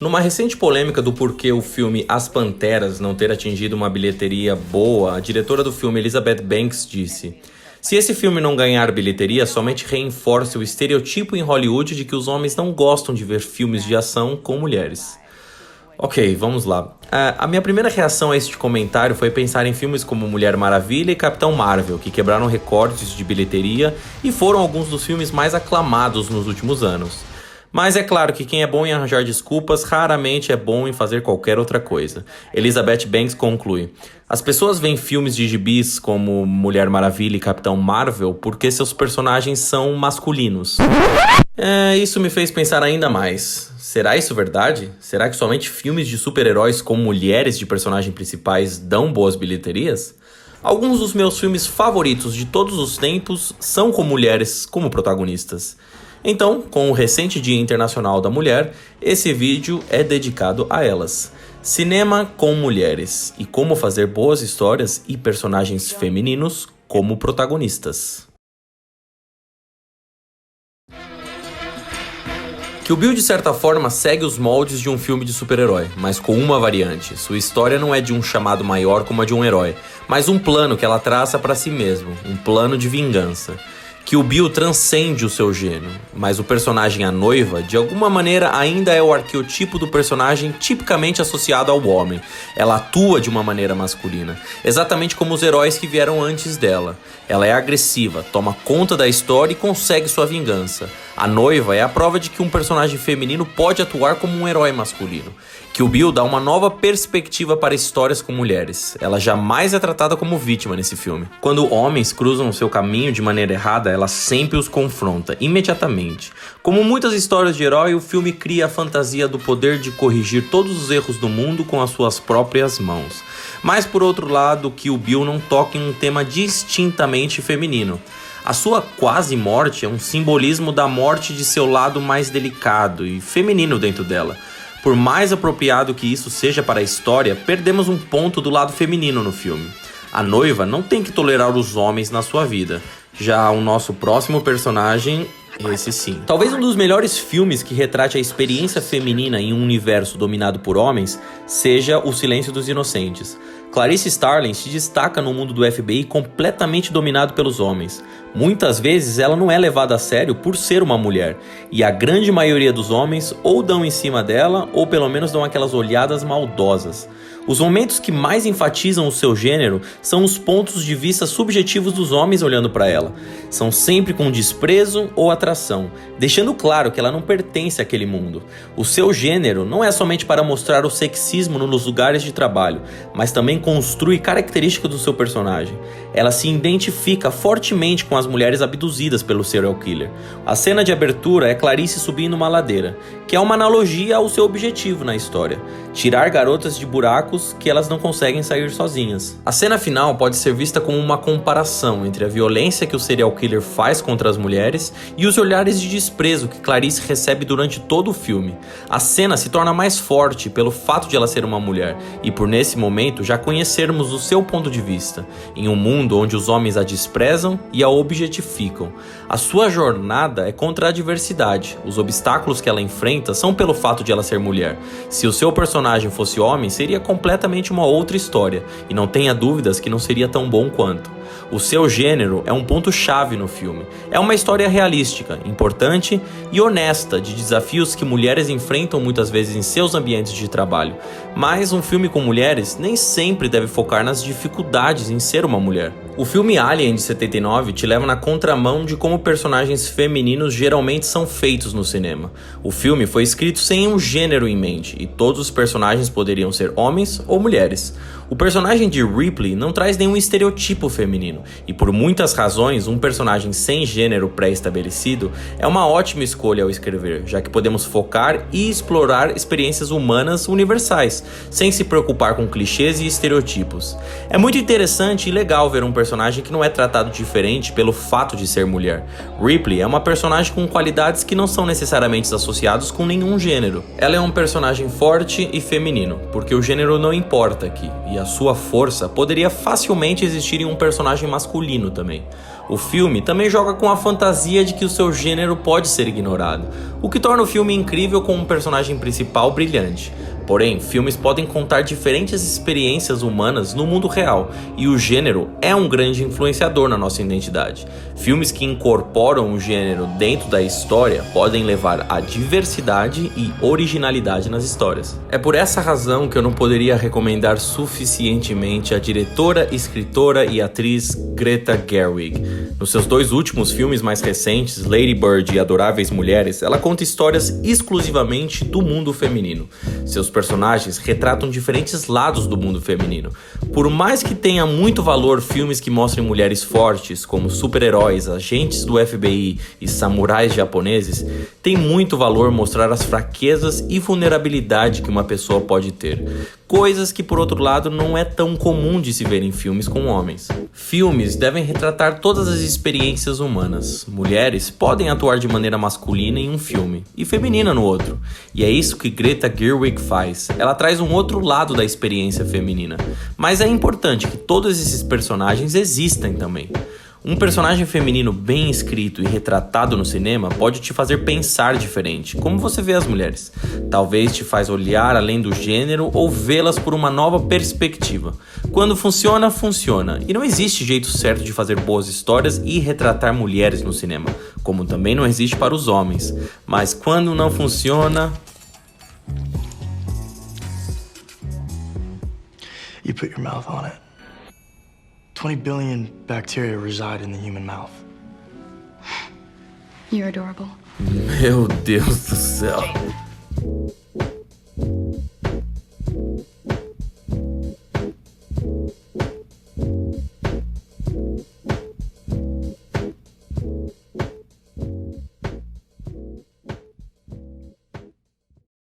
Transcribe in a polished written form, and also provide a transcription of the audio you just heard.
Numa recente polêmica do porquê o filme As Panteras não ter atingido uma bilheteria boa, a diretora do filme Elizabeth Banks disse: "Se esse filme não ganhar bilheteria, somente reforça o estereotipo em Hollywood de que os homens não gostam de ver filmes de ação com mulheres." Ok, vamos lá. A minha primeira reação a este comentário foi pensar em filmes como Mulher Maravilha e Capitão Marvel, que quebraram recordes de bilheteria e foram alguns dos filmes mais aclamados nos últimos anos. Mas é claro que quem é bom em arranjar desculpas raramente é bom em fazer qualquer outra coisa. Elizabeth Banks conclui: "As pessoas veem filmes de gibis como Mulher Maravilha e Capitão Marvel porque seus personagens são masculinos." Isso me fez pensar ainda mais. Será isso verdade? Será que somente filmes de super-heróis com mulheres de personagens principais dão boas bilheterias? Alguns dos meus filmes favoritos de todos os tempos são com mulheres como protagonistas. Então, com o recente Dia Internacional da Mulher, esse vídeo é dedicado a elas. Cinema com mulheres e como fazer boas histórias e personagens femininos como protagonistas. Kill Bill, de certa forma, segue os moldes de um filme de super-herói, mas com uma variante. Sua história não é de um chamado maior como a de um herói, mas um plano que ela traça para si mesmo, um plano de vingança. Kill Bill transcende o seu gênero, mas o personagem A Noiva, de alguma maneira, ainda é o arqueotipo do personagem tipicamente associado ao homem. Ela atua de uma maneira masculina, exatamente como os heróis que vieram antes dela. Ela é agressiva, toma conta da história e consegue sua vingança. A Noiva é a prova de que um personagem feminino pode atuar como um herói masculino. Kill Bill dá uma nova perspectiva para histórias com mulheres. Ela jamais é tratada como vítima nesse filme. Quando homens cruzam o seu caminho de maneira errada, ela sempre os confronta, imediatamente. Como muitas histórias de herói, o filme cria a fantasia do poder de corrigir todos os erros do mundo com as suas próprias mãos. Mas por outro lado, Kill Bill não toca em um tema distintamente feminino. A sua quase morte é um simbolismo da morte de seu lado mais delicado e feminino dentro dela. Por mais apropriado que isso seja para a história, perdemos um ponto do lado feminino no filme. A Noiva não tem que tolerar os homens na sua vida. Já o nosso próximo personagem, esse sim. Talvez um dos melhores filmes que retrate a experiência feminina em um universo dominado por homens seja O Silêncio dos Inocentes. Clarice Starling se destaca no mundo do FBI completamente dominado pelos homens. Muitas vezes ela não é levada a sério por ser uma mulher, e a grande maioria dos homens ou dão em cima dela ou pelo menos dão aquelas olhadas maldosas. Os momentos que mais enfatizam o seu gênero são os pontos de vista subjetivos dos homens olhando para ela. São sempre com desprezo ou atração, deixando claro que ela não pertence àquele mundo. O seu gênero não é somente para mostrar o sexismo nos lugares de trabalho, mas também construi características do seu personagem. Ela se identifica fortemente com as mulheres abduzidas pelo serial killer. A cena de abertura é Clarice subindo uma ladeira, que é uma analogia ao seu objetivo na história: tirar garotas de buracos que elas não conseguem sair sozinhas. A cena final pode ser vista como uma comparação entre a violência que o serial killer faz contra as mulheres e os olhares de desprezo que Clarice recebe durante todo o filme. A cena se torna mais forte pelo fato de ela ser uma mulher e por nesse momento já conhecermos o seu ponto de vista, em um mundo onde os homens a desprezam e a objetificam. A sua jornada é contra a adversidade. Os obstáculos que ela enfrenta são pelo fato de ela ser mulher. Se o seu personagem fosse homem, seria completamente uma outra história, e não tenha dúvidas que não seria tão bom quanto. O seu gênero é um ponto-chave no filme. É uma história realística, importante e honesta de desafios que mulheres enfrentam muitas vezes em seus ambientes de trabalho. Mas um filme com mulheres nem sempre deve focar nas dificuldades em ser uma mulher. O filme Alien, de 79, te leva na contramão de como personagens femininos geralmente são feitos no cinema. O filme foi escrito sem um gênero em mente, e todos os personagens poderiam ser homens ou mulheres. O personagem de Ripley não traz nenhum estereotipo feminino, e por muitas razões, um personagem sem gênero pré-estabelecido é uma ótima escolha ao escrever, já que podemos focar e explorar experiências humanas universais, sem se preocupar com clichês e estereotipos. É muito interessante e legal ver um personagem que não é tratado diferente pelo fato de ser mulher. Ripley é uma personagem com qualidades que não são necessariamente associadas com nenhum gênero. Ela é um personagem forte e feminino, porque o gênero não importa aqui, e a sua força poderia facilmente existir em um personagem masculino também. O filme também joga com a fantasia de que o seu gênero pode ser ignorado, o que torna o filme incrível com um personagem principal brilhante. Porém, filmes podem contar diferentes experiências humanas no mundo real, e o gênero é um grande influenciador na nossa identidade. Filmes que incorporam o gênero dentro da história podem levar a diversidade e originalidade nas histórias. É por essa razão que eu não poderia recomendar suficientemente a diretora, escritora e atriz Greta Gerwig. Nos seus 2 últimos filmes mais recentes, Lady Bird e Adoráveis Mulheres, ela conta histórias exclusivamente do mundo feminino. Seus personagens retratam diferentes lados do mundo feminino. Por mais que tenha muito valor filmes que mostrem mulheres fortes, como super-heróis, agentes do FBI e samurais japoneses, tem muito valor mostrar as fraquezas e vulnerabilidade que uma pessoa pode ter. Coisas que, por outro lado, não é tão comum de se ver em filmes com homens. Filmes devem retratar todas as experiências humanas. Mulheres podem atuar de maneira masculina em um filme e feminina no outro. E é isso que Greta Gerwig faz. Ela traz um outro lado da experiência feminina. Mas é importante que todos esses personagens existem também. Um personagem feminino bem escrito e retratado no cinema pode te fazer pensar diferente, como você vê as mulheres. Talvez te faz olhar além do gênero ou vê-las por uma nova perspectiva. Quando funciona, funciona. E não existe jeito certo de fazer boas histórias e retratar mulheres no cinema, como também não existe para os homens. Mas quando não funciona... You put your mouth on it. 20 billion bacteria reside in the human mouth. You're adorable. Meu Deus do céu.